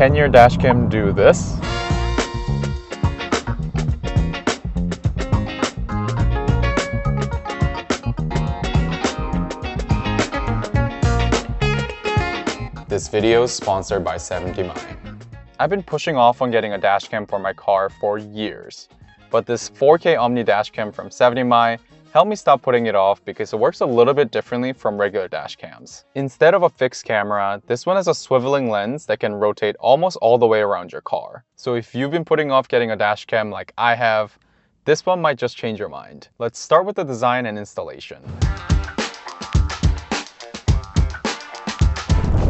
Can your dashcam do this? This video is sponsored by 70my. I've been pushing off on getting a dashcam for my car for years, but this 4K Omni dashcam from 70my helped me stop putting it off because it works a little bit differently from regular dashcams. Instead of a fixed camera, this one has a swiveling lens that can rotate almost all the way around your car. So if you've been putting off getting a dashcam like I have, this one might just change your mind. Let's start with the design and installation.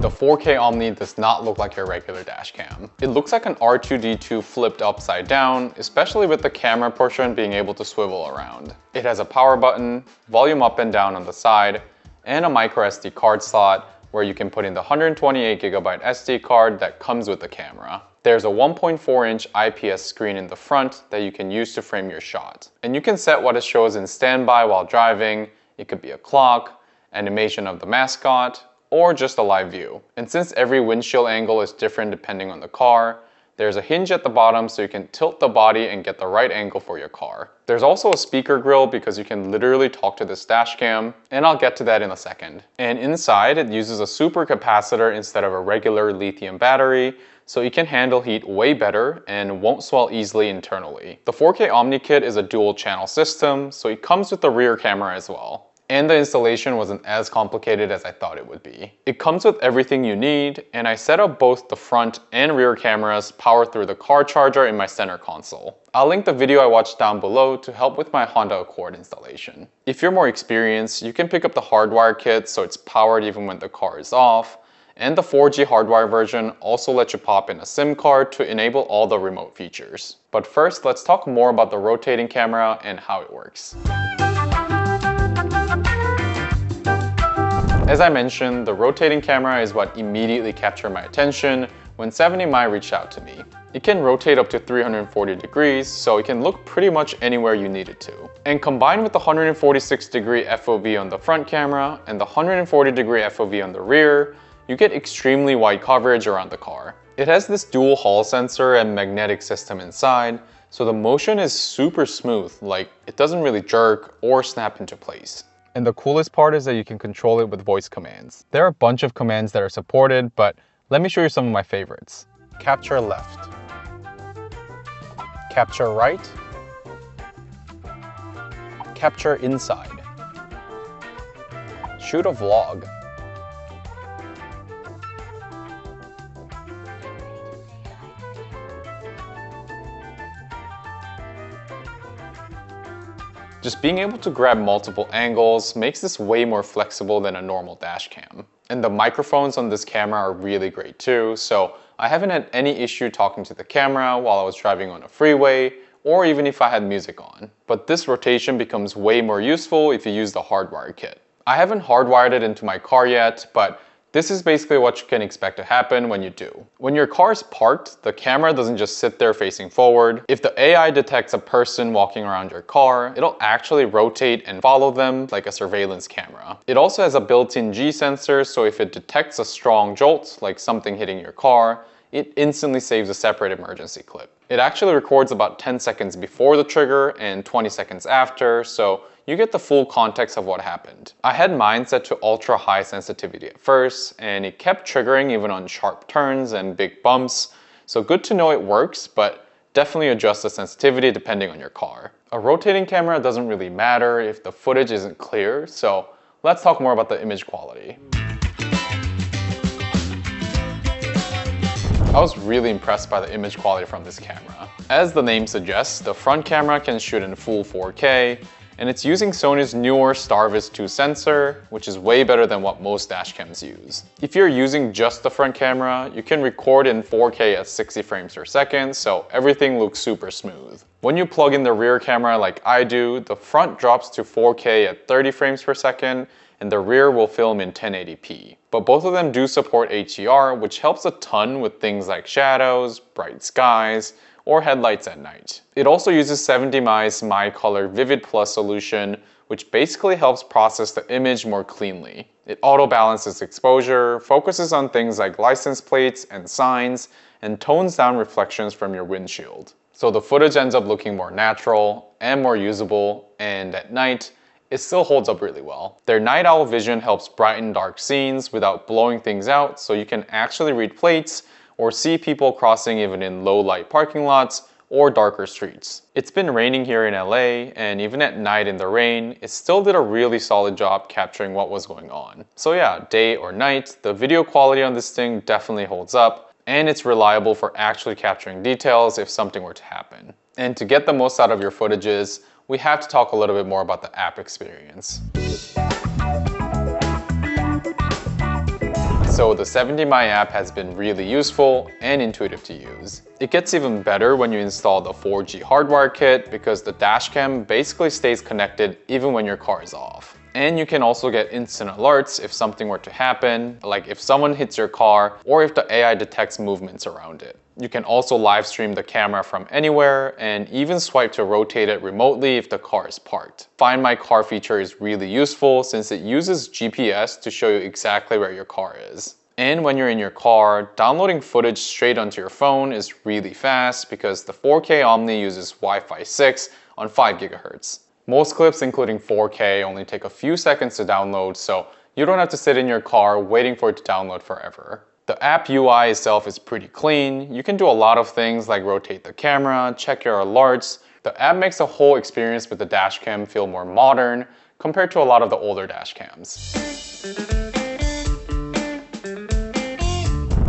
The 4K Omni does not look like your regular dashcam. It looks like an R2-D2 flipped upside down, especially with the camera portion being able to swivel around. It has a power button, volume up and down on the side, and a micro SD card slot where you can put in the 128GB SD card that comes with the camera. There's a 1.4-inch IPS screen in the front that you can use to frame your shot. And you can set what it shows in standby while driving. It could be a clock, animation of the mascot, or just a live view. And since every windshield angle is different depending on the car, there's a hinge at the bottom so you can tilt the body and get the right angle for your car. There's also a speaker grill because you can literally talk to this dashcam, and I'll get to that in a second. And inside, it uses a super capacitor instead of a regular lithium battery, so it can handle heat way better and won't swell easily internally. The 4K Omni kit is a dual channel system, so it comes with the rear camera as well. And the installation wasn't as complicated as I thought it would be. It comes with everything you need, and I set up both the front and rear cameras powered through the car charger in my center console. I'll link the video I watched down below to help with my Honda Accord installation. If you're more experienced, you can pick up the hardwire kit so it's powered even when the car is off, and the 4G hardwire version also lets you pop in a SIM card to enable all the remote features. But first, let's talk more about the rotating camera and how it works. As I mentioned, the rotating camera is what immediately captured my attention when 70my reached out to me. It can rotate up to 340 degrees, so it can look pretty much anywhere you need it to. And combined with the 146-degree FOV on the front camera and the 140-degree FOV on the rear, you get extremely wide coverage around the car. It has this dual hall sensor and magnetic system inside, so the motion is super smooth, like it doesn't really jerk or snap into place. And the coolest part is that you can control it with voice commands. There are a bunch of commands that are supported, but let me show you some of my favorites. Capture left. Capture right. Capture inside. Shoot a vlog. Just being able to grab multiple angles makes this way more flexible than a normal dash cam. And the microphones on this camera are really great too, so I haven't had any issue talking to the camera while I was driving on a freeway, or even if I had music on. But this rotation becomes way more useful if you use the hardwire kit. I haven't hardwired it into my car yet, but this is basically what you can expect to happen when you do. When your car is parked, the camera doesn't just sit there facing forward. If the AI detects a person walking around your car, it'll actually rotate and follow them like a surveillance camera. It also has a built-in G sensor, so if it detects a strong jolt, like something hitting your car, it instantly saves a separate emergency clip. It actually records about 10 seconds before the trigger and 20 seconds after, so you get the full context of what happened. I had mine set to ultra high sensitivity at first, and it kept triggering even on sharp turns and big bumps, so good to know it works, but definitely adjust the sensitivity depending on your car. A rotating camera doesn't really matter if the footage isn't clear, so let's talk more about the image quality. I was really impressed by the image quality from this camera. As the name suggests, the front camera can shoot in full 4K, and it's using Sony's newer Starvis 2 sensor, which is way better than what most dashcams use. If you're using just the front camera, you can record in 4K at 60 frames per second, so everything looks super smooth. When you plug in the rear camera like I do, the front drops to 4K at 30 frames per second, and the rear will film in 1080p. But both of them do support HDR, which helps a ton with things like shadows, bright skies, or headlights at night. It also uses 70my's My Color Vivid Plus solution, which basically helps process the image more cleanly. It auto-balances exposure, focuses on things like license plates and signs, and tones down reflections from your windshield. So the footage ends up looking more natural and more usable, and at night, it still holds up really well. Their night owl vision helps brighten dark scenes without blowing things out, so you can actually read plates or see people crossing even in low light parking lots or darker streets. It's been raining here in LA, and even at night in the rain, it still did a really solid job capturing what was going on. So yeah, day or night, the video quality on this thing definitely holds up, and it's reliable for actually capturing details if something were to happen. And to get the most out of your footages, we have to talk a little bit more about the app experience. So the 70My app has been really useful and intuitive to use. It gets even better when you install the 4G hardwire kit because the dashcam basically stays connected even when your car is off. And you can also get instant alerts if something were to happen, like if someone hits your car or if the AI detects movements around it. You can also live stream the camera from anywhere and even swipe to rotate it remotely if the car is parked. Find My Car feature is really useful since it uses GPS to show you exactly where your car is. And when you're in your car, downloading footage straight onto your phone is really fast because the 4K Omni uses Wi-Fi 6 on 5 GHz. Most clips, including 4K, only take a few seconds to download, so you don't have to sit in your car waiting for it to download forever. The app UI itself is pretty clean. You can do a lot of things like rotate the camera, check your alerts. The app makes the whole experience with the dashcam feel more modern compared to a lot of the older dashcams.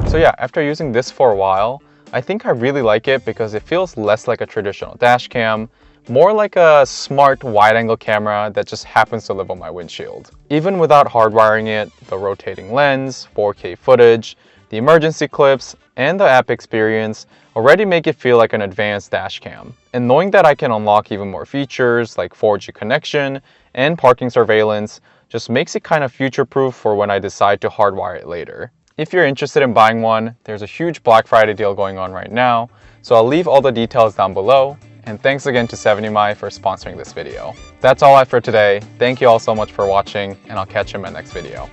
So yeah, after using this for a while, I think I really like it because it feels less like a traditional dashcam, more like a smart wide-angle camera that just happens to live on my windshield. Even without hardwiring it, the rotating lens, 4K footage, the emergency clips, and the app experience already make it feel like an advanced dashcam. And knowing that I can unlock even more features like 4G connection and parking surveillance just makes it kind of future-proof for when I decide to hardwire it later. If you're interested in buying one, there's a huge Black Friday deal going on right now, so I'll leave all the details down below. And thanks again to 70My for sponsoring this video. That's all I have for today. Thank you all so much for watching, and I'll catch you in my next video.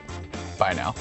Bye now.